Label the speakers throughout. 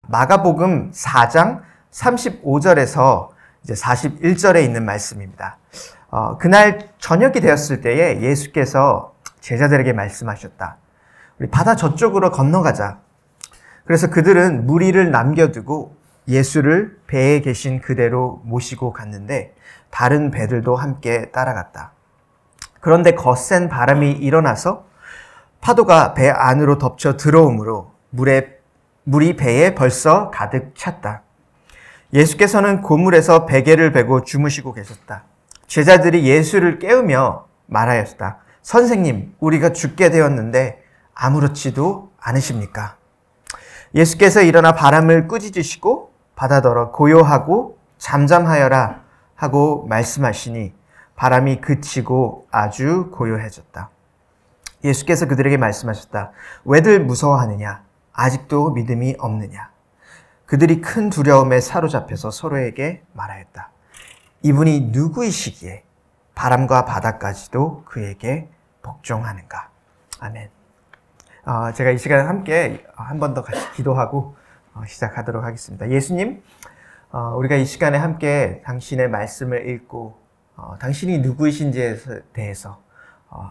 Speaker 1: 마가복음 4장 35절에서 이제 41절에 있는 말씀입니다. 그날 저녁이 되었을 때에 예수께서 제자들에게 말씀하셨다. 우리 바다 저쪽으로 건너가자. 그래서 그들은 무리를 남겨두고 예수를 배에 계신 그대로 모시고 갔는데 다른 배들도 함께 따라갔다. 그런데 거센 바람이 일어나서 파도가 배 안으로 덮쳐 들어오므로 물이 배에 벌써 가득 찼다. 예수께서는 고물에서 베개를 베고 주무시고 계셨다. 제자들이 예수를 깨우며 말하였다. 선생님, 우리가 죽게 되었는데 아무렇지도 않으십니까? 예수께서 일어나 바람을 꾸짖으시고 바다더러 고요하고 잠잠하여라 하고 말씀하시니 바람이 그치고 아주 고요해졌다. 예수께서 그들에게 말씀하셨다. 왜들 무서워하느냐? 아직도 믿음이 없느냐? 그들이 큰 두려움에 사로잡혀서 서로에게 말하였다. 이분이 누구이시기에 바람과 바다까지도 그에게 복종하는가? 아멘. 제가 이 시간에 함께 한 번 더 같이 기도하고 시작하도록 하겠습니다. 예수님, 우리가 이 시간에 함께 당신의 말씀을 읽고 당신이 누구이신지에 대해서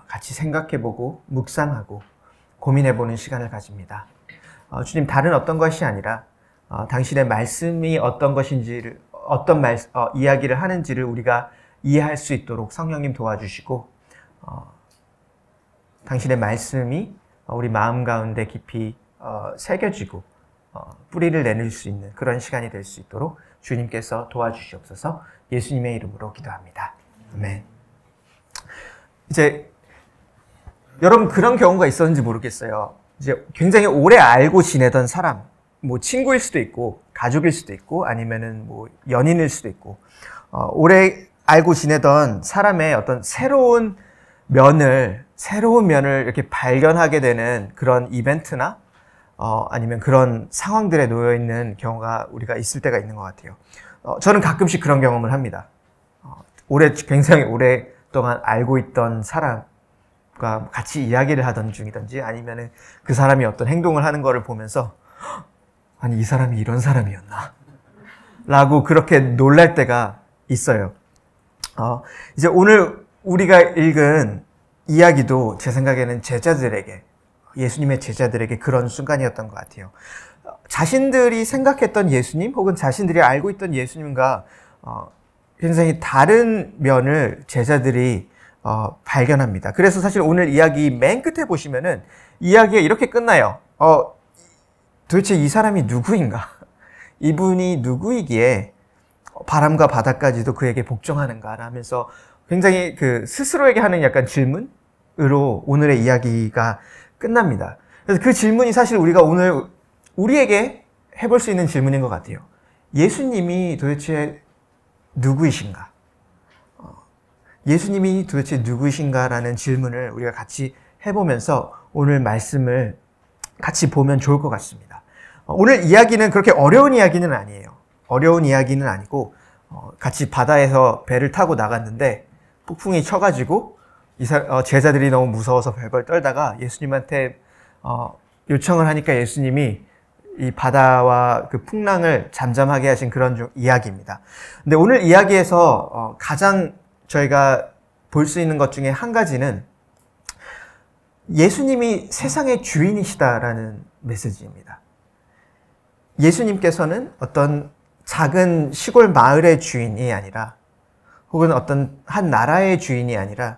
Speaker 1: 같이 생각해보고 묵상하고 고민해보는 시간을 가집니다. 주님, 다른 어떤 것이 아니라 당신의 말씀이 어떤 것인지를 이야기를 하는지를 우리가 이해할 수 있도록 성령님 도와주시고 당신의 말씀이 우리 마음 가운데 깊이 새겨지고 뿌리를 내릴 수 있는 그런 시간이 될 수 있도록 주님께서 도와주시옵소서. 예수님의 이름으로 기도합니다. 아멘. 이제 여러분 그런 경우가 있었는지 모르겠어요. 이제 굉장히 오래 알고 지내던 사람, 뭐 친구일 수도 있고 가족일 수도 있고 아니면은 뭐 연인일 수도 있고 오래 알고 지내던 사람의 어떤 새로운 면을 이렇게 발견하게 되는 그런 이벤트나 아니면 그런 상황들에 놓여 있는 경우가 우리가 있을 때가 있는 것 같아요. 저는 가끔씩 그런 경험을 합니다. 굉장히 오랫동안 알고 있던 사람과 같이 이야기를 하던 중이든지 아니면은 그 사람이 어떤 행동을 하는 거를 보면서 아니, 이 사람이 이런 사람이었나? 라고 그렇게 놀랄 때가 있어요. 이제 오늘 우리가 읽은 이야기도 제 생각에는 예수님의 제자들에게 그런 순간이었던 것 같아요. 자신들이 생각했던 예수님 혹은 자신들이 알고 있던 예수님과 굉장히 다른 면을 제자들이 발견합니다. 그래서 사실 오늘 이야기 맨 끝에 보시면은 이야기가 이렇게 끝나요. 도대체 이 사람이 누구인가? 이분이 누구이기에 바람과 바다까지도 그에게 복종하는가? 라면서 굉장히 스스로에게 하는 약간 질문으로 오늘의 이야기가 끝납니다. 그래서 그 질문이 사실 우리가 오늘 우리에게 해볼 수 있는 질문인 것 같아요. 예수님이 도대체 누구이신가? 예수님이 도대체 누구이신가라는 질문을 우리가 같이 해보면서 오늘 말씀을 같이 보면 좋을 것 같습니다. 오늘 이야기는 그렇게 어려운 이야기는 아니에요. 어려운 이야기는 아니고 같이 바다에서 배를 타고 나갔는데 폭풍이 쳐가지고 제자들이 너무 무서워서 벌벌 떨다가 예수님한테 요청을 하니까 예수님이 이 바다와 그 풍랑을 잠잠하게 하신 그런 이야기입니다. 근데 오늘 이야기에서 가장 저희가 볼 수 있는 것 중에 한 가지는 예수님이 세상의 주인이시다라는 메시지입니다. 예수님께서는 어떤 작은 시골 마을의 주인이 아니라 혹은 어떤 한 나라의 주인이 아니라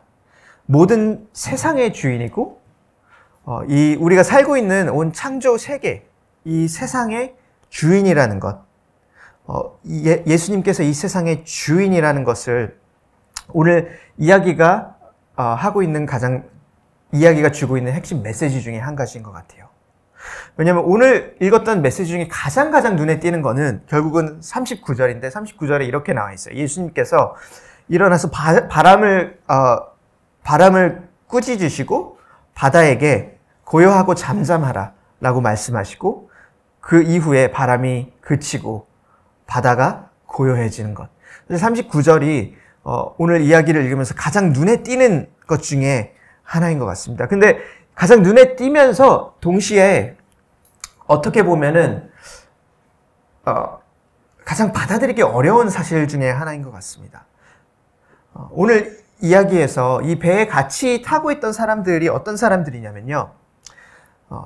Speaker 1: 모든 세상의 주인이고 우리가 살고 있는 온 창조 세계, 이 세상의 주인이라는 것, 예수님께서 이 세상의 주인이라는 것을 오늘 이야기가 이야기가 주고 있는 핵심 메시지 중에 한 가지인 것 같아요. 왜냐하면 오늘 읽었던 메시지 중에 가장 눈에 띄는 거는 결국은 39절인데 39절에 이렇게 나와 있어요. 예수님께서 일어나서 바람을 꾸짖으시고 바다에게 고요하고 잠잠하라 라고 말씀하시고 그 이후에 바람이 그치고 바다가 고요해지는 것. 39절이 오늘 이야기를 읽으면서 가장 눈에 띄는 것 중에 하나인 것 같습니다. 근데 가장 눈에 띄면서 동시에 어떻게 보면은 가장 받아들이기 어려운 사실 중에 하나인 것 같습니다. 오늘 이야기에서 이 배에 같이 타고 있던 사람들이 어떤 사람들이냐면요.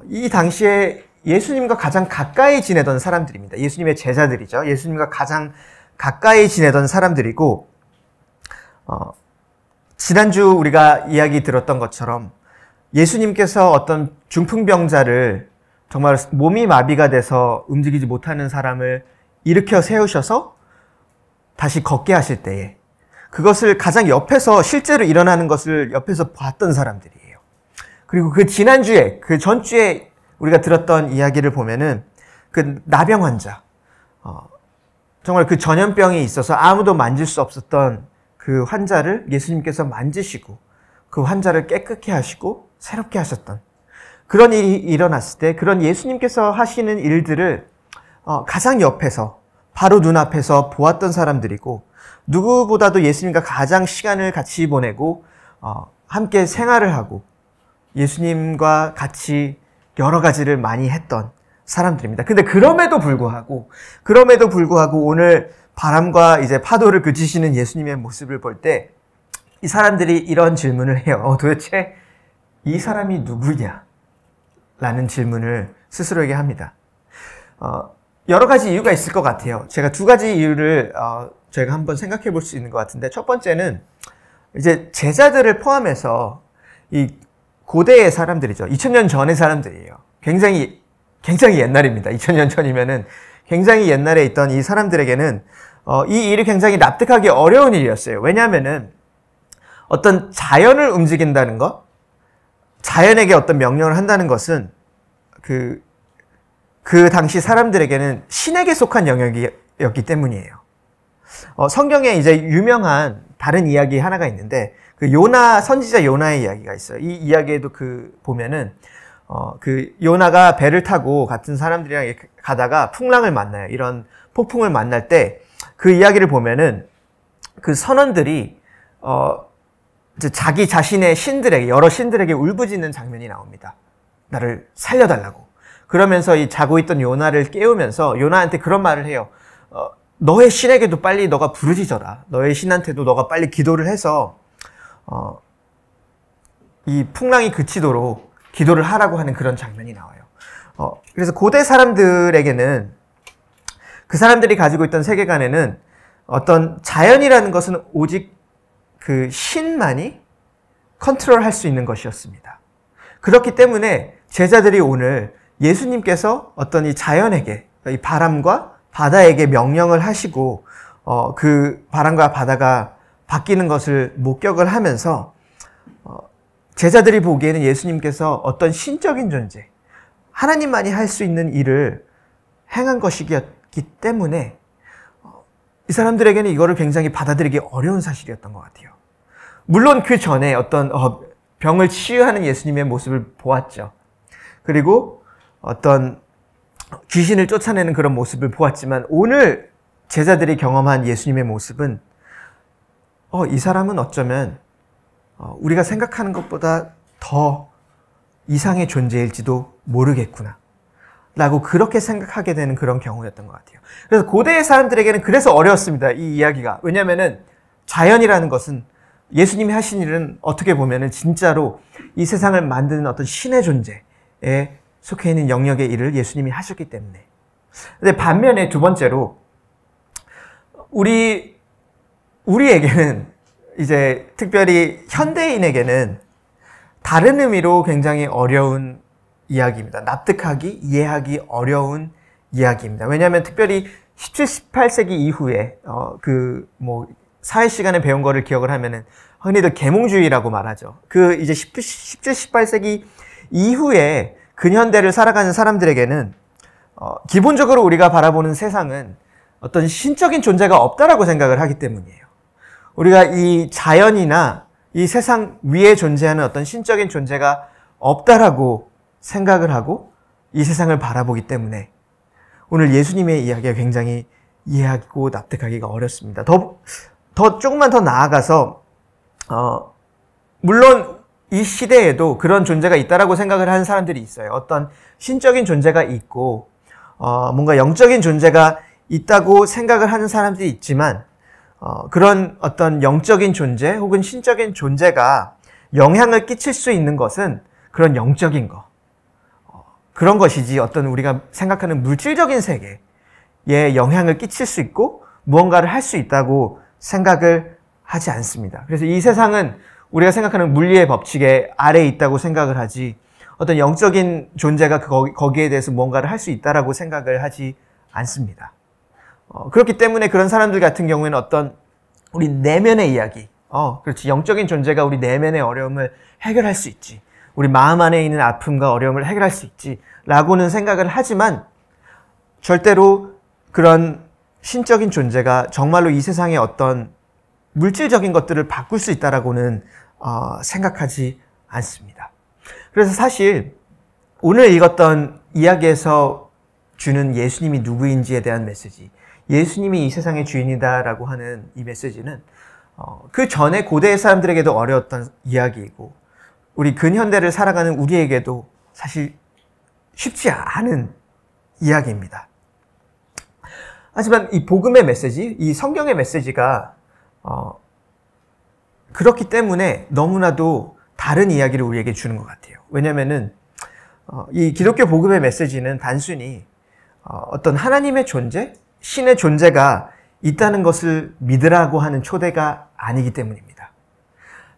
Speaker 1: 이 당시에 예수님과 가장 가까이 지내던 사람들입니다. 예수님의 제자들이죠. 예수님과 가장 가까이 지내던 사람들이고, 지난주 우리가 이야기 들었던 것처럼 예수님께서 어떤 중풍병자를 정말 몸이 마비가 돼서 움직이지 못하는 사람을 일으켜 세우셔서 다시 걷게 하실 때에 그것을 가장 옆에서 실제로 일어나는 것을 옆에서 봤던 사람들이에요. 그리고 그 지난주에, 그 전주에 우리가 들었던 이야기를 보면은 그 나병 환자, 정말 그 전염병이 있어서 아무도 만질 수 없었던 그 환자를 예수님께서 만지시고 그 환자를 깨끗게 하시고 새롭게 하셨던 그런 일이 일어났을 때 그런 예수님께서 하시는 일들을 가장 옆에서 바로 눈앞에서 보았던 사람들이고 누구보다도 예수님과 가장 시간을 같이 보내고 함께 생활을 하고 예수님과 같이 여러 가지를 많이 했던 사람들입니다. 근데 그럼에도 불구하고 오늘 바람과 이제 파도를 그치시는 예수님의 모습을 볼 때 이 사람들이 이런 질문을 해요. 도대체 이 사람이 누구냐? 라는 질문을 스스로에게 합니다. 여러 가지 이유가 있을 것 같아요. 제가 두 가지 이유를 저희가 한번 생각해 볼 수 있는 것 같은데, 첫 번째는 이제 제자들을 포함해서 이 고대의 사람들이죠. 2000년 전의 사람들이에요. 굉장히 옛날입니다. 2000년 전이면은 굉장히 옛날에 있던 이 사람들에게는 이 일이 굉장히 납득하기 어려운 일이었어요. 왜냐하면은 어떤 자연을 움직인다는 것, 자연에게 어떤 명령을 한다는 것은 그 당시 사람들에게는 신에게 속한 영역이었기 때문이에요. 성경에 이제 유명한 다른 이야기 하나가 있는데, 그 선지자 요나의 이야기가 있어요. 이 이야기에도 보면은, 그 요나가 배를 타고 같은 사람들이랑 가다가 풍랑을 만나요. 이런 폭풍을 만날 때 그 이야기를 보면은 그 선원들이, 이제 자기 자신의 여러 신들에게 울부짖는 장면이 나옵니다. 나를 살려달라고. 그러면서 이 자고 있던 요나를 깨우면서 요나한테 그런 말을 해요. 너의 신에게도 빨리 너가 부르짖어라. 너의 신한테도 너가 빨리 기도를 해서 이 풍랑이 그치도록 기도를 하라고 하는 그런 장면이 나와요. 그래서 고대 사람들에게는 그 사람들이 가지고 있던 세계관에는 어떤 자연이라는 것은 오직 그 신만이 컨트롤할 수 있는 것이었습니다. 그렇기 때문에 제자들이 오늘 예수님께서 어떤 이 자연에게, 이 바람과 바다에게 명령을 하시고 그 바람과 바다가 바뀌는 것을 목격을 하면서 제자들이 보기에는 예수님께서 어떤 신적인 존재, 하나님만이 할 수 있는 일을 행한 것이기 때문에 이 사람들에게는 이거를 굉장히 받아들이기 어려운 사실이었던 것 같아요. 물론 그 전에 어떤 병을 치유하는 예수님의 모습을 보았죠. 그리고 어떤 귀신을 쫓아내는 그런 모습을 보았지만 오늘 제자들이 경험한 예수님의 모습은 이 사람은 어쩌면 우리가 생각하는 것보다 더 이상의 존재일지도 모르겠구나 라고 그렇게 생각하게 되는 그런 경우였던 것 같아요. 그래서 고대의 사람들에게는 그래서 어려웠습니다. 이 이야기가. 왜냐하면은 자연이라는 것은 예수님이 하신 일은 어떻게 보면은 진짜로 이 세상을 만드는 어떤 신의 존재에 속해 있는 영역의 일을 예수님이 하셨기 때문에. 근데 반면에 두 번째로 우리에게는 이제 특별히 현대인에게는 다른 의미로 굉장히 어려운 이야기입니다. 납득하기, 이해하기 어려운 이야기입니다. 왜냐하면 특별히 17, 18세기 이후에 사회 시간에 배운 거를 기억을 하면은 흔히들 계몽주의라고 말하죠. 그 이제 17, 18세기 이후에 근현대를 살아가는 사람들에게는 기본적으로 우리가 바라보는 세상은 어떤 신적인 존재가 없다라고 생각을 하기 때문이에요. 우리가 이 자연이나 이 세상 위에 존재하는 어떤 신적인 존재가 없다라고 생각을 하고 이 세상을 바라보기 때문에 오늘 예수님의 이야기가 굉장히 이해하고 납득하기가 어렵습니다. 조금만 더 나아가서 물론 이 시대에도 그런 존재가 있다라고 생각을 하는 사람들이 있어요. 어떤 신적인 존재가 있고 뭔가 영적인 존재가 있다고 생각을 하는 사람들이 있지만 그런 어떤 영적인 존재 혹은 신적인 존재가 영향을 끼칠 수 있는 것은 그런 영적인 것, 그런 것이지 어떤 우리가 생각하는 물질적인 세계에 영향을 끼칠 수 있고 무언가를 할 수 있다고 생각을 하지 않습니다. 그래서 이 세상은 우리가 생각하는 물리의 법칙에 아래에 있다고 생각을 하지 어떤 영적인 존재가 거기에 대해서 무언가를 할 수 있다라고 생각을 하지 않습니다. 그렇기 때문에 그런 사람들 같은 경우에는 어떤 우리 내면의 이야기, 그렇지, 영적인 존재가 우리 내면의 어려움을 해결할 수 있지, 우리 마음 안에 있는 아픔과 어려움을 해결할 수 있지라고는 생각을 하지만 절대로 그런 신적인 존재가 정말로 이 세상의 어떤 물질적인 것들을 바꿀 수 있다라고는 생각하지 않습니다. 그래서 사실 오늘 읽었던 이야기에서 주는 예수님이 누구인지에 대한 메시지, 예수님이 이 세상의 주인이다라고 하는 이 메시지는 그 전에 고대의 사람들에게도 어려웠던 이야기이고 우리 근현대를 살아가는 우리에게도 사실 쉽지 않은 이야기입니다. 하지만 이 복음의 메시지, 이 성경의 메시지가 그렇기 때문에 너무나도 다른 이야기를 우리에게 주는 것 같아요. 왜냐면은 이 기독교 복음의 메시지는 단순히 어떤 하나님의 존재, 신의 존재가 있다는 것을 믿으라고 하는 초대가 아니기 때문입니다.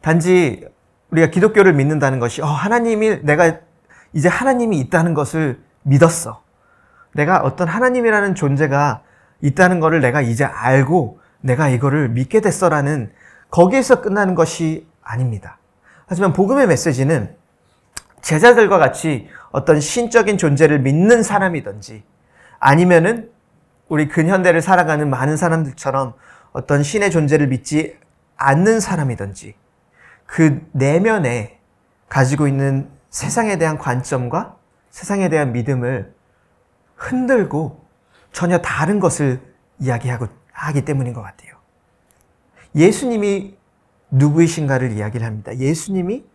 Speaker 1: 단지 우리가 기독교를 믿는다는 것이 내가 이제 하나님이 있다는 것을 믿었어. 내가 어떤 하나님이라는 존재가 있다는 것을 내가 이제 알고 내가 이거를 믿게 됐어라는 거기에서 끝나는 것이 아닙니다. 하지만 복음의 메시지는 제자들과 같이 어떤 신적인 존재를 믿는 사람이든지 아니면은 우리 근현대를 살아가는 많은 사람들처럼 어떤 신의 존재를 믿지 않는 사람이든지 그 내면에 가지고 있는 세상에 대한 관점과 세상에 대한 믿음을 흔들고 전혀 다른 것을 하기 때문인 것 같아요. 예수님이 누구이신가를 이야기를 합니다. 예수님이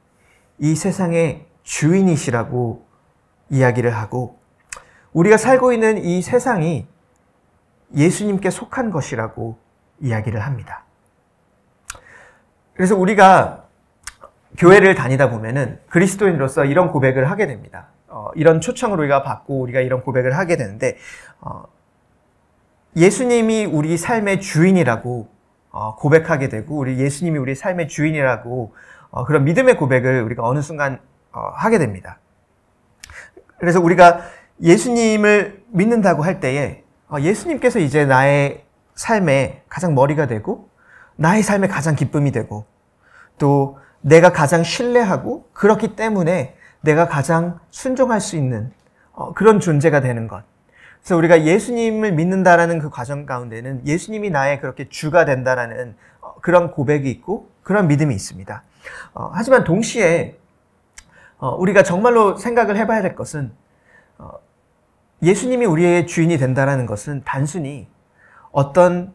Speaker 1: 이 세상의 주인이시라고 이야기를 하고 우리가 살고 있는 이 세상이 예수님께 속한 것이라고 이야기를 합니다. 그래서 우리가 교회를 다니다 보면은 그리스도인으로서 이런 고백을 하게 됩니다. 이런 초청을 우리가 받고 우리가 이런 고백을 하게 되는데 예수님이 우리 삶의 주인이라고 고백하게 되고 우리 예수님이 우리 삶의 주인이라고 그런 믿음의 고백을 우리가 어느 순간 하게 됩니다. 그래서 우리가 예수님을 믿는다고 할 때에 예수님께서 이제 나의 삶의 가장 머리가 되고 나의 삶의 가장 기쁨이 되고 또 내가 가장 신뢰하고 그렇기 때문에 내가 가장 순종할 수 있는 그런 존재가 되는 것. 그래서 우리가 예수님을 믿는다라는 그 과정 가운데는 예수님이 나의 그렇게 주가 된다라는 그런 고백이 있고 그런 믿음이 있습니다. 하지만 동시에 우리가 정말로 생각을 해봐야 될 것은 예수님이 우리의 주인이 된다라는 것은 단순히 어떤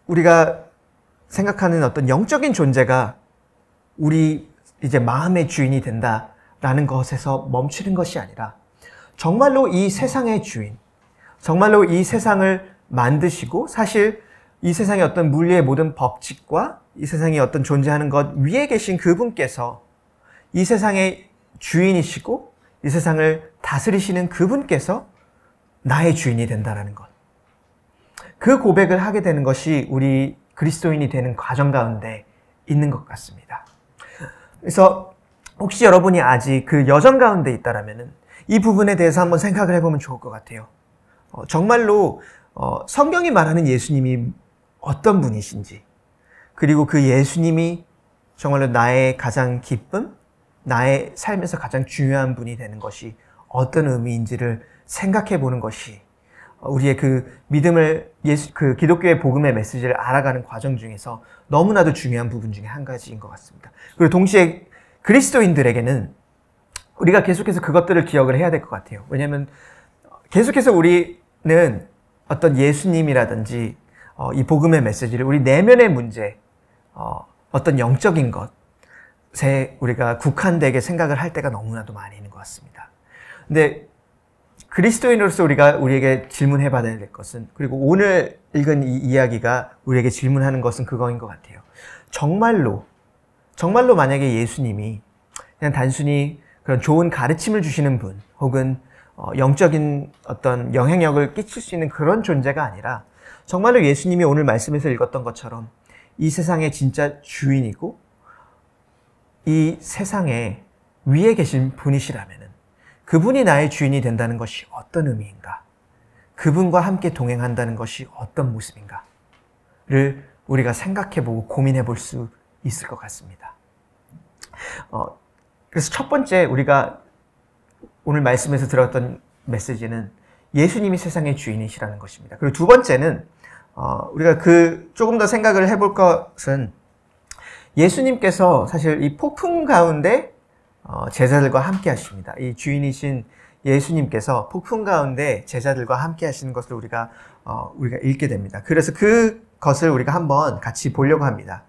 Speaker 1: 우리가 생각하는 어떤 영적인 존재가 우리 이제 마음의 주인이 된다라는 것에서 멈추는 것이 아니라 정말로 이 세상의 주인, 정말로 이 세상을 만드시고 사실 이 세상의 어떤 물리의 모든 법칙과 이 세상이 어떤 존재하는 것 위에 계신 그분께서 이 세상의 주인이시고 이 세상을 다스리시는 그분께서 나의 주인이 된다라는 것. 그 고백을 하게 되는 것이 우리 그리스도인이 되는 과정 가운데 있는 것 같습니다. 그래서 혹시 여러분이 아직 그 여정 가운데 있다라면은 이 부분에 대해서 한번 생각을 해보면 좋을 것 같아요. 정말로 성경이 말하는 예수님이 어떤 분이신지 그리고 그 예수님이 정말로 나의 가장 기쁨, 나의 삶에서 가장 중요한 분이 되는 것이 어떤 의미인지를 생각해 보는 것이 우리의 그 믿음을 그 기독교의 복음의 메시지를 알아가는 과정 중에서 너무나도 중요한 부분 중에 한 가지인 것 같습니다. 그리고 동시에 그리스도인들에게는 우리가 계속해서 그것들을 기억을 해야 될 것 같아요. 왜냐하면 계속해서 우리는 어떤 예수님이라든지 이 복음의 메시지를 우리 내면의 문제, 어떤 영적인 것에 우리가 국한되게 생각을 할 때가 너무나도 많이 있는 것 같습니다. 근데 그리스도인으로서 우리가 우리에게 질문해 받아야 될 것은, 그리고 오늘 읽은 이 이야기가 우리에게 질문하는 것은 그거인 것 같아요. 정말로 만약에 예수님이 그냥 단순히 그런 좋은 가르침을 주시는 분, 혹은 영적인 어떤 영향력을 끼칠 수 있는 그런 존재가 아니라, 정말로 예수님이 오늘 말씀에서 읽었던 것처럼 이 세상의 진짜 주인이고 이 세상에 위에 계신 분이시라면은, 그분이 나의 주인이 된다는 것이 어떤 의미인가? 그분과 함께 동행한다는 것이 어떤 모습인가를 우리가 생각해보고 고민해볼 수 있을 것 같습니다. 그래서 첫 번째 우리가 오늘 말씀에서 들었던 메시지는 예수님이 세상의 주인이시라는 것입니다. 그리고 두 번째는 우리가 조금 더 생각을 해볼 것은, 예수님께서 사실 이 폭풍 가운데 제자들과 함께 하십니다. 이 주인이신 예수님께서 폭풍 가운데 제자들과 함께 하시는 것을 우리가 읽게 됩니다. 그래서 그것을 우리가 한번 같이 보려고 합니다.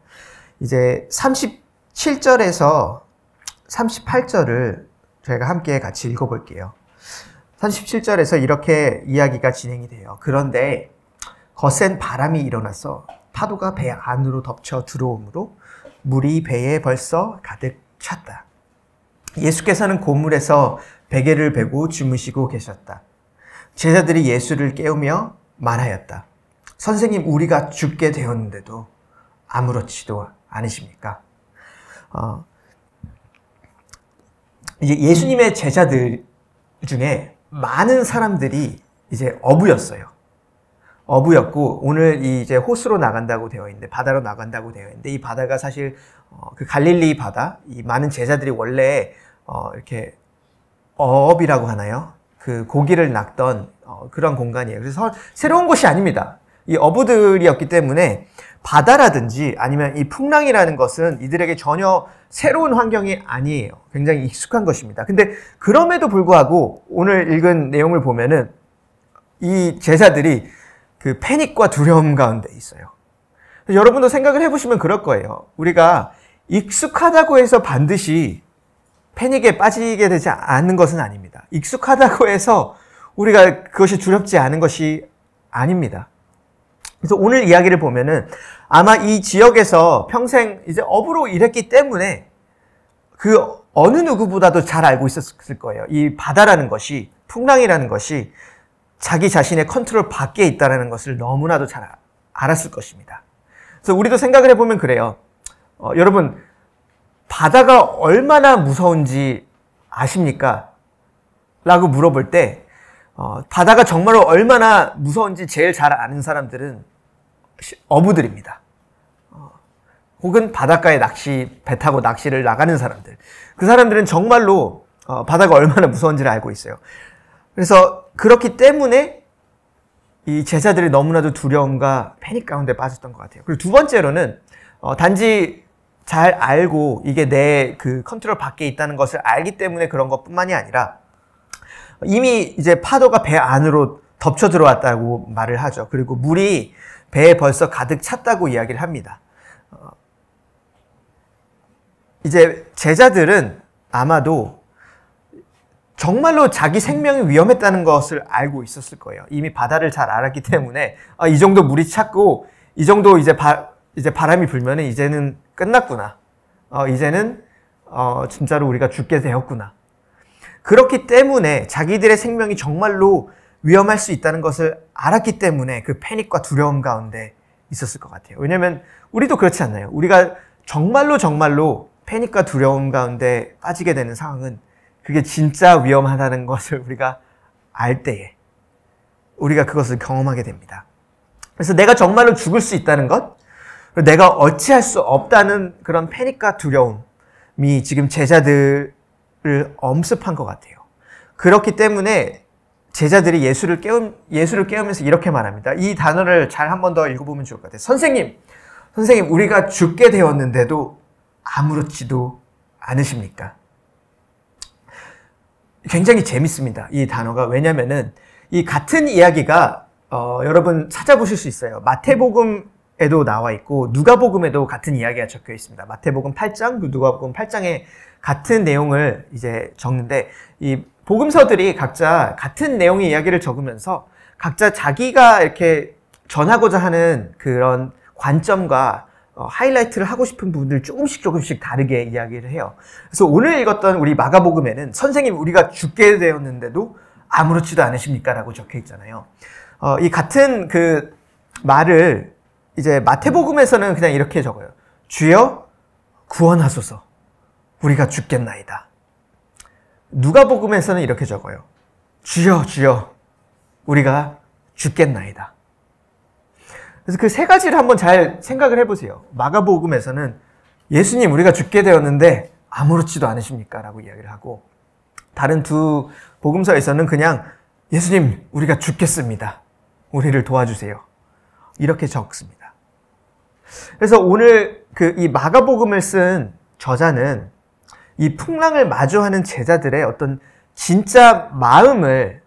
Speaker 1: 이제 37절에서 38절을 저희가 함께 같이 읽어볼게요. 37절에서 이렇게 이야기가 진행이 돼요. 그런데 거센 바람이 일어나서 파도가 배 안으로 덮쳐 들어오므로 물이 배에 벌써 가득 찼다. 예수께서는 고물에서 베개를 베고 주무시고 계셨다. 제자들이 예수를 깨우며 말하였다. 선생님, 우리가 죽게 되었는데도 아무렇지도 않으십니까? 이제 예수님의 제자들 중에 많은 사람들이 이제 어부였고, 오늘 이제 호수로 나간다고 되어 있는데, 바다로 나간다고 되어 있는데, 이 바다가 사실 그 갈릴리 바다, 이 많은 제자들이 원래 이렇게 어업이라고 하나요? 그 고기를 낚던 그런 공간이에요. 그래서 새로운 곳이 아닙니다. 이 어부들이었기 때문에 바다라든지 아니면 이 풍랑이라는 것은 이들에게 전혀 새로운 환경이 아니에요. 굉장히 익숙한 것입니다. 근데 그럼에도 불구하고 오늘 읽은 내용을 보면은 이 제자들이 그 패닉과 두려움 가운데 있어요. 여러분도 생각을 해보시면 그럴 거예요. 우리가 익숙하다고 해서 반드시 패닉에 빠지게 되지 않는 것은 아닙니다. 익숙하다고 해서 우리가 그것이 두렵지 않은 것이 아닙니다. 그래서 오늘 이야기를 보면은 아마 이 지역에서 평생 이제 어부로 일했기 때문에 그 어느 누구보다도 잘 알고 있었을 거예요. 이 바다라는 것이, 풍랑이라는 것이 자기 자신의 컨트롤 밖에 있다는 것을 너무나도 잘 알았을 것입니다. 그래서 우리도 생각을 해보면 그래요. 여러분, 바다가 얼마나 무서운지 아십니까? 라고 물어볼 때 바다가 정말로 얼마나 무서운지 제일 잘 아는 사람들은 어부들입니다. 혹은 바닷가에 배 타고 낚시를 나가는 사람들. 그 사람들은 정말로 바다가 얼마나 무서운지를 알고 있어요. 그래서 그렇기 때문에 이 제자들이 너무나도 두려움과 패닉 가운데 빠졌던 것 같아요. 그리고 두 번째로는 단지 잘 알고 이게 내 그 컨트롤 밖에 있다는 것을 알기 때문에 그런 것뿐만이 아니라 이미 이제 파도가 배 안으로 덮쳐 들어왔다고 말을 하죠. 그리고 물이 배에 벌써 가득 찼다고 이야기를 합니다. 이제 제자들은 아마도 정말로 자기 생명이 위험했다는 것을 알고 있었을 거예요. 이미 바다를 잘 알았기 때문에 이 정도 물이 찼고 이 정도 이제 바람이 불면은 이제는 끝났구나. 이제는 진짜로 우리가 죽게 되었구나. 그렇기 때문에 자기들의 생명이 정말로 위험할 수 있다는 것을 알았기 때문에 그 패닉과 두려움 가운데 있었을 것 같아요. 왜냐하면 우리도 그렇지 않나요? 우리가 정말로 패닉과 두려움 가운데 빠지게 되는 상황은 그게 진짜 위험하다는 것을 우리가 알 때에 우리가 그것을 경험하게 됩니다. 그래서 내가 정말로 죽을 수 있다는 것, 내가 어찌할 수 없다는 그런 패닉과 두려움이 지금 제자들을 엄습한 것 같아요. 그렇기 때문에 제자들이 예수를 깨우면서 이렇게 말합니다. 이 단어를 잘 한 번 더 읽어보면 좋을 것 같아요. 선생님, 우리가 죽게 되었는데도 아무렇지도 않으십니까? 굉장히 재밌습니다. 이 단어가. 왜냐면은 이 같은 이야기가 여러분 찾아보실 수 있어요. 마태복음에 에도 나와 있고 누가복음에도 같은 이야기가 적혀 있습니다. 마태복음 8장, 누가복음 8장에 같은 내용을 이제 적는데 이 복음서들이 각자 같은 내용의 이야기를 적으면서 각자 자기가 이렇게 전하고자 하는 그런 관점과 하이라이트를 하고 싶은 부분들 조금씩 다르게 이야기를 해요. 그래서 오늘 읽었던 우리 마가복음에는 선생님 우리가 죽게 되었는데도 아무렇지도 않으십니까? 라고 적혀 있잖아요. 이 같은 그 말을 이제 마태복음에서는 그냥 이렇게 적어요. 주여 구원하소서 우리가 죽겠나이다. 누가복음에서는 이렇게 적어요. 주여 주여 우리가 죽겠나이다. 그래서 그 세 가지를 한번 잘 생각을 해보세요. 마가복음에서는 예수님 우리가 죽게 되었는데 아무렇지도 않으십니까? 라고 이야기를 하고 다른 두 복음서에서는 그냥 예수님 우리가 죽겠습니다. 우리를 도와주세요. 이렇게 적습니다. 그래서 오늘 이 마가복음을 쓴 저자는 이 풍랑을 마주하는 제자들의 어떤 진짜 마음을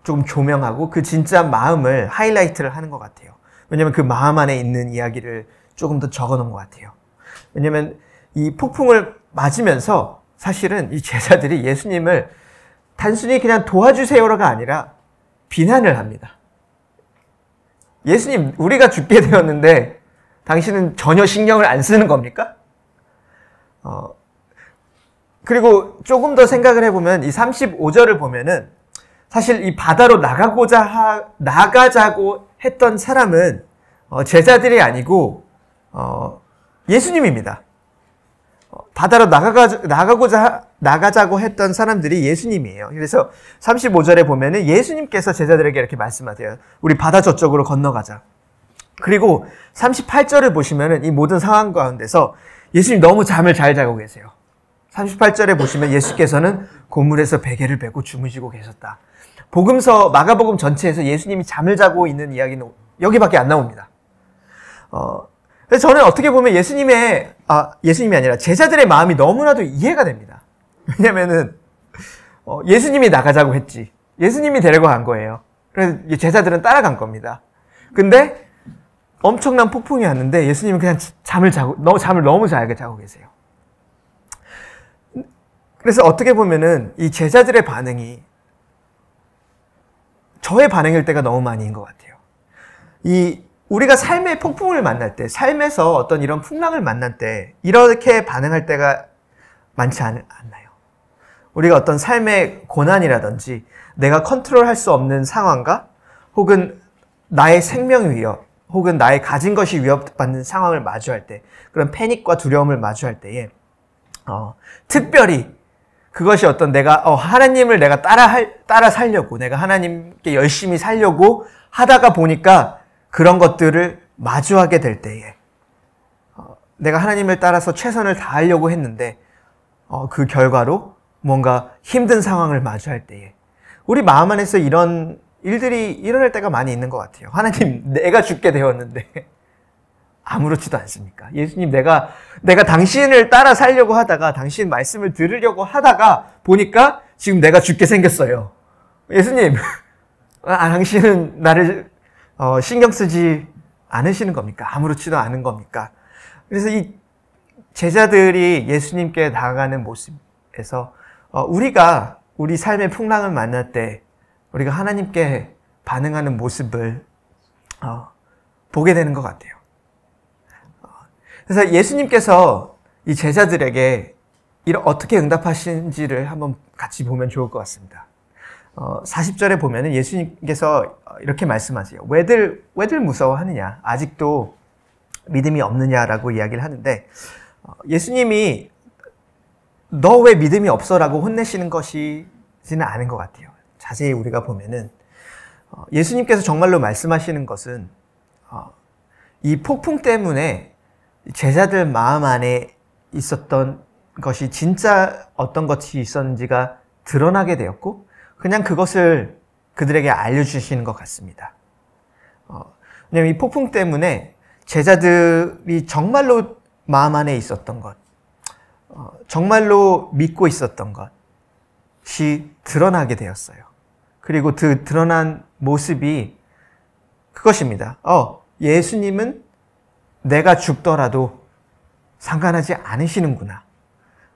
Speaker 1: 조금 조명하고 그 진짜 마음을 하이라이트를 하는 것 같아요. 왜냐하면 그 마음 안에 있는 이야기를 조금 더 적어놓은 것 같아요. 왜냐하면 이 폭풍을 맞으면서 사실은 이 제자들이 예수님을 단순히 그냥 도와주세요가 아니라 비난을 합니다. 예수님, 우리가 죽게 되었는데 당신은 전혀 신경을 안 쓰는 겁니까? 그리고 조금 더 생각을 해보면 이 35절을 보면은 사실 이 바다로 나가자고 했던 사람은 제자들이 아니고 예수님입니다. 바다로 나가자고 했던 사람들이 예수님이에요. 그래서 35절에 보면은 예수님께서 제자들에게 이렇게 말씀하세요. 우리 바다 저쪽으로 건너가자. 그리고 38절을 보시면은 이 모든 상황 가운데서 예수님 너무 잠을 잘 자고 계세요. 38절에 보시면 예수께서는 고물에서 베개를 베고 주무시고 계셨다. 마가복음 전체에서 예수님이 잠을 자고 있는 이야기는 여기밖에 안 나옵니다. 그래서 저는 어떻게 보면 예수님이 아니라 제자들의 마음이 너무나도 이해가 됩니다. 왜냐면은, 예수님이 나가자고 했지. 예수님이 데리고 간 거예요. 그래서 제자들은 따라간 겁니다. 근데 엄청난 폭풍이 왔는데 예수님은 그냥 잠을 너무 잘 자고 계세요. 그래서 어떻게 보면은 이 제자들의 반응이 저의 반응일 때가 너무 많이인 것 같아요. 우리가 삶의 폭풍을 만날 때, 삶에서 어떤 이런 풍랑을 만날 때 이렇게 반응할 때가 많지 않나요? 우리가 어떤 삶의 고난이라든지 내가 컨트롤할 수 없는 상황과 혹은 나의 생명 위협 혹은 나의 가진 것이 위협받는 상황을 마주할 때 그런 패닉과 두려움을 마주할 때에 특별히 그것이 어떤 하나님을 내가 따라 살려고 내가 하나님께 열심히 살려고 하다가 보니까 그런 것들을 마주하게 될 때에 내가 하나님을 따라서 최선을 다하려고 했는데 그 결과로 뭔가 힘든 상황을 마주할 때에 우리 마음 안에서 이런 일들이 일어날 때가 많이 있는 것 같아요. 하나님, 내가 죽게 되었는데 아무렇지도 않습니까? 예수님, 내가 당신을 따라 살려고 하다가 당신 말씀을 들으려고 하다가 보니까 지금 내가 죽게 생겼어요. 예수님, 당신은 나를 신경 쓰지 않으시는 겁니까? 아무렇지도 않은 겁니까? 그래서 이 제자들이 예수님께 다가가는 모습에서 우리가 우리 삶의 풍랑을 만날 때 우리가 하나님께 반응하는 모습을 보게 되는 것 같아요. 그래서 예수님께서 이 제자들에게 어떻게 응답하신지를 한번 같이 보면 좋을 것 같습니다. 40절에 보면은 예수님께서 이렇게 말씀하세요. 왜들 무서워하느냐? 아직도 믿음이 없느냐라고 이야기를 하는데 예수님이 너 왜 믿음이 없어라고 혼내시는 것이지는 않은 것 같아요. 자세히 우리가 보면은 예수님께서 정말로 말씀하시는 것은 이 폭풍 때문에 제자들 마음 안에 있었던 것이 진짜 어떤 것이 있었는지가 드러나게 되었고 그냥 그것을 그들에게 알려주시는 것 같습니다. 왜냐하면 이 폭풍 때문에 제자들이 정말로 마음 안에 있었던 것, 정말로 믿고 있었던 것이 드러나게 되었어요. 그리고 그 드러난 모습이 그것입니다. 예수님은 내가 죽더라도 상관하지 않으시는구나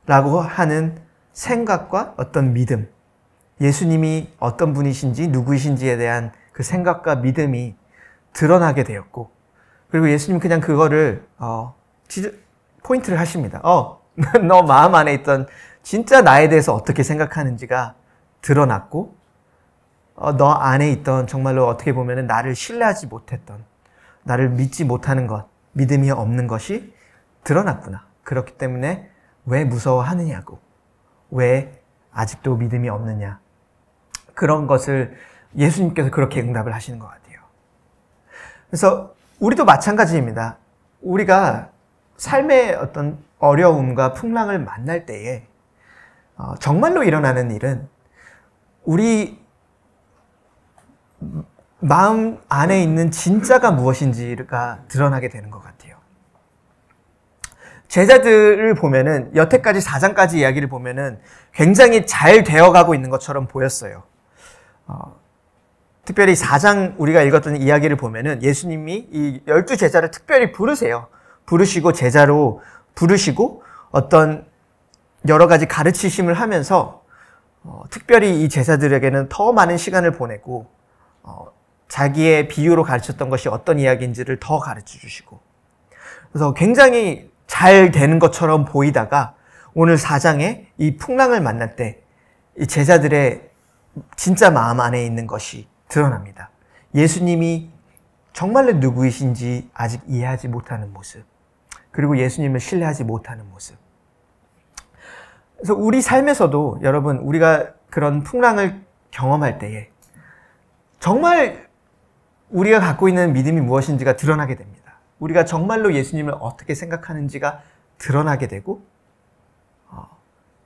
Speaker 1: 라고 하는 생각과 어떤 믿음, 예수님이 어떤 분이신지 누구이신지에 대한 그 생각과 믿음이 드러나게 되었고, 그리고 예수님 그냥 그거를 포인트를 하십니다. 너 마음 안에 있던 진짜 나에 대해서 어떻게 생각하는지가 드러났고, 너 안에 있던 정말로 어떻게 보면 나를 신뢰하지 못했던, 나를 믿지 못하는 것, 믿음이 없는 것이 드러났구나. 그렇기 때문에 왜 무서워하느냐고, 왜 아직도 믿음이 없느냐, 그런 것을 예수님께서 그렇게 응답을 하시는 것 같아요. 그래서 우리도 마찬가지입니다. 우리가 삶의 어떤 어려움과 풍랑을 만날 때에 정말로 일어나는 일은 우리 마음 안에 있는 진짜가 무엇인지가 드러나게 되는 것 같아요. 제자들을 보면은 여태까지 4장까지 이야기를 보면은 굉장히 잘 되어가고 있는 것처럼 보였어요. 특별히 4장 우리가 읽었던 이야기를 보면은 예수님이 이 12제자를 특별히 부르세요. 부르시고 제자로 부르시고 어떤 여러 가지 가르치심을 하면서 특별히 이 제자들에게는 더 많은 시간을 보내고 자기의 비유로 가르쳤던 것이 어떤 이야기인지를 더 가르쳐 주시고, 그래서 굉장히 잘 되는 것처럼 보이다가 오늘 4장에 이 풍랑을 만날 때 이 제자들의 진짜 마음 안에 있는 것이 드러납니다. 예수님이 정말로 누구이신지 아직 이해하지 못하는 모습, 그리고 예수님을 신뢰하지 못하는 모습. 그래서 우리 삶에서도 여러분, 우리가 그런 풍랑을 경험할 때에 정말 우리가 갖고 있는 믿음이 무엇인지가 드러나게 됩니다. 우리가 정말로 예수님을 어떻게 생각하는지가 드러나게 되고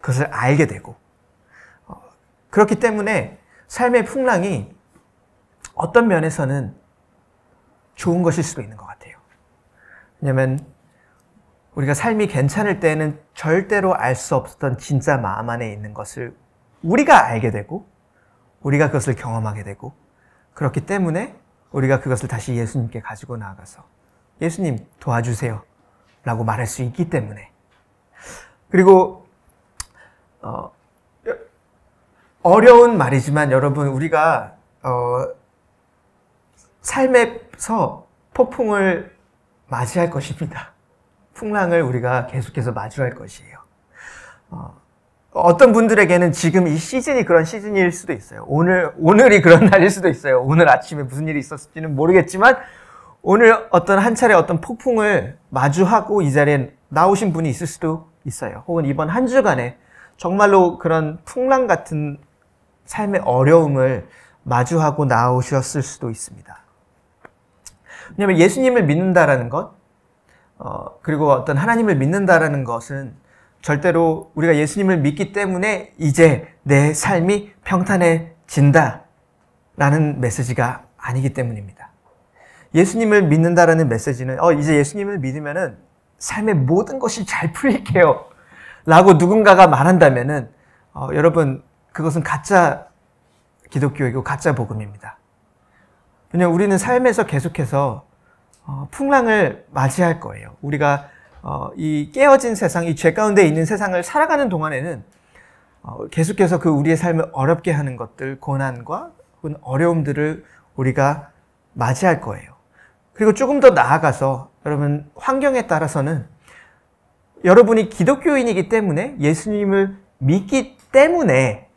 Speaker 1: 그것을 알게 되고, 그렇기 때문에 삶의 풍랑이 어떤 면에서는 좋은 것일 수도 있는 것 같아요. 왜냐하면 우리가 삶이 괜찮을 때는 절대로 알 수 없었던 진짜 마음 안에 있는 것을 우리가 알게 되고 우리가 그것을 경험하게 되고, 그렇기 때문에 우리가 그것을 다시 예수님께 가지고 나아가서 예수님 도와주세요 라고 말할 수 있기 때문에. 그리고 어려운 말이지만 여러분, 우리가 삶에서 폭풍을 맞이할 것입니다. 풍랑을 우리가 계속해서 마주할 것이에요. 어떤 분들에게는 지금 이 시즌이 그런 시즌일 수도 있어요. 오늘이 그런 날일 수도 있어요. 오늘 아침에 무슨 일이 있었을지는 모르겠지만 오늘 어떤 한 차례 어떤 폭풍을 마주하고 이 자리에 나오신 분이 있을 수도 있어요. 혹은 이번 한 주간에 정말로 그런 풍랑 같은 삶의 어려움을 마주하고 나오셨을 수도 있습니다. 왜냐하면 예수님을 믿는다라는 것, 그리고 어떤 하나님을 믿는다라는 것은 절대로 우리가 예수님을 믿기 때문에 이제 내 삶이 평탄해진다 라는 메시지가 아니기 때문입니다. 예수님을 믿는다라는 메시지는 이제 예수님을 믿으면은 삶의 모든 것이 잘 풀릴게요 라고 누군가가 말한다면은 여러분, 그것은 가짜 기독교이고 가짜 복음입니다. 왜냐하면 우리는 삶에서 계속해서 풍랑을 맞이할 거예요. 우리가 이 깨어진 세상, 이 죄 가운데 있는 세상을 살아가는 동안에는 계속해서 그 우리의 삶을 어렵게 하는 것들, 고난과 혹은 어려움들을 우리가 맞이할 거예요. 그리고 조금 더 나아가서 여러분, 환경에 따라서는 여러분이 기독교인이기 때문에, 예수님을 믿기 때문에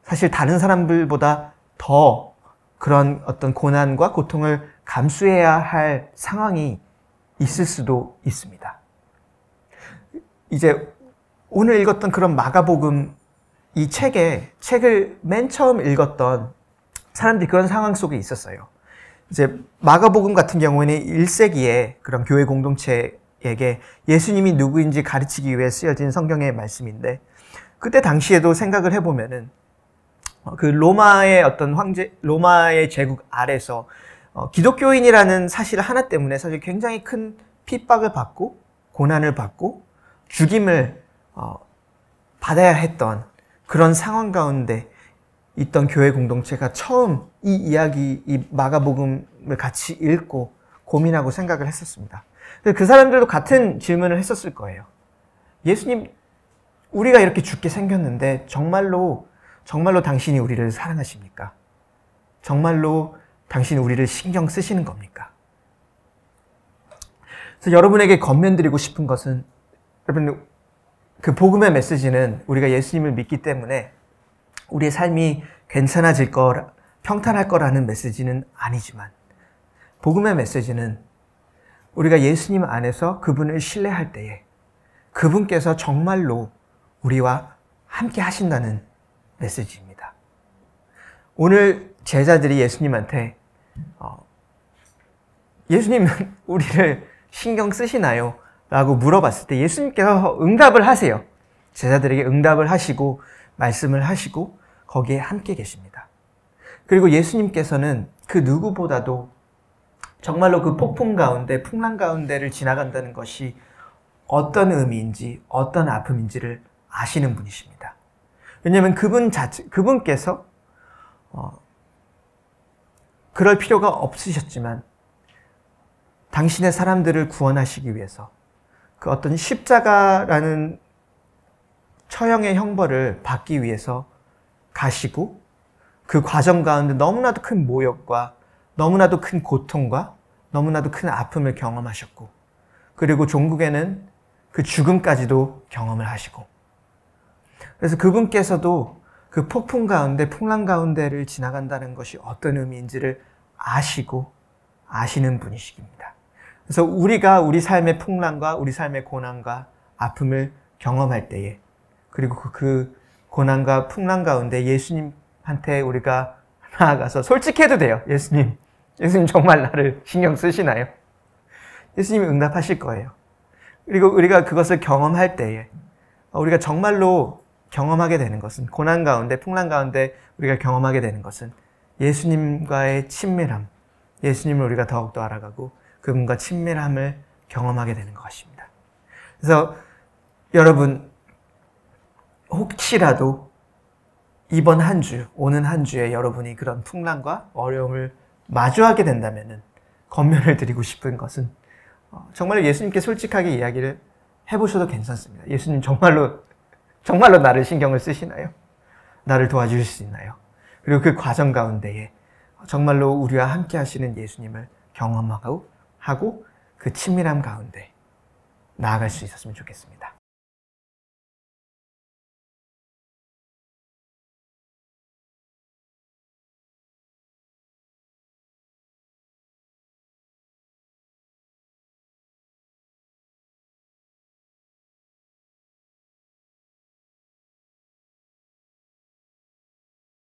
Speaker 1: 사실 다른 사람들보다 더 그런 어떤 고난과 고통을 감수해야 할 상황이 있을 수도 있습니다. 이제 오늘 읽었던 그런 마가복음 이 책을 맨 처음 읽었던 사람들이 그런 상황 속에 있었어요. 이제 마가복음 같은 경우에는 1세기에 그런 교회 공동체에게 예수님이 누구인지 가르치기 위해 쓰여진 성경의 말씀인데, 그때 당시에도 생각을 해보면은 그 로마의 어떤 로마의 제국 아래서 기독교인이라는 사실 하나 때문에 사실 굉장히 큰 핍박을 받고 고난을 받고 죽임을 받아야 했던 그런 상황 가운데 있던 교회 공동체가 처음 이 마가복음을 같이 읽고 고민하고 생각을 했었습니다. 그 사람들도 같은 질문을 했었을 거예요. 예수님, 우리가 이렇게 죽게 생겼는데 정말로 당신이 우리를 사랑하십니까? 정말로 당신이 우리를 신경 쓰시는 겁니까? 그래서 여러분에게 권면드리고 싶은 것은, 여러분, 그 복음의 메시지는 우리가 예수님을 믿기 때문에 우리의 삶이 괜찮아질 거라, 평탄할 거라는 메시지는 아니지만, 복음의 메시지는 우리가 예수님 안에서 그분을 신뢰할 때에 그분께서 정말로 우리와 함께 하신다는 메시지입니다. 오늘 제자들이 예수님한테 예수님은 우리를 신경 쓰시나요? 라고 물어봤을 때 예수님께서 응답을 하세요. 제자들에게 응답을 하시고 말씀을 하시고 거기에 함께 계십니다. 그리고 예수님께서는 그 누구보다도 정말로 그 폭풍 가운데, 풍랑 가운데를 지나간다는 것이 어떤 의미인지, 어떤 아픔인지를 아시는 분이십니다. 왜냐하면 그분께서 그럴 필요가 없으셨지만 당신의 사람들을 구원하시기 위해서 그 어떤 십자가라는 처형의 형벌을 받기 위해서 가시고 그 과정 가운데 너무나도 큰 모욕과 너무나도 큰 고통과 너무나도 큰 아픔을 경험하셨고, 그리고 종국에는 그 죽음까지도 경험을 하시고, 그래서 그분께서도 그 폭풍 가운데, 풍랑 가운데를 지나간다는 것이 어떤 의미인지를 아시고 아시는 분이십니다. 그래서 우리가 우리 삶의 풍랑과 우리 삶의 고난과 아픔을 경험할 때에, 그리고 그 고난과 풍랑 가운데 예수님한테 우리가 나아가서 솔직해도 돼요. 예수님 정말 나를 신경 쓰시나요? 예수님이 응답하실 거예요. 그리고 우리가 그것을 경험할 때에 우리가 정말로 경험하게 되는 것은, 고난 가운데, 풍랑 가운데 우리가 경험하게 되는 것은 예수님과의 친밀함, 예수님을 우리가 더욱더 알아가고 그분과 친밀함을 경험하게 되는 것입니다. 그래서 여러분, 혹시라도 이번 한 주, 오는 한 주에 여러분이 그런 풍랑과 어려움을 마주하게 된다면 권면을 드리고 싶은 것은 정말로 예수님께 솔직하게 이야기를 해보셔도 괜찮습니다. 예수님 정말로 나를 신경을 쓰시나요? 나를 도와주실 수 있나요? 그리고 그 과정 가운데에 정말로 우리와 함께 하시는 예수님을 경험하고 그 친밀함 가운데 나아갈 수 있었으면 좋겠습니다.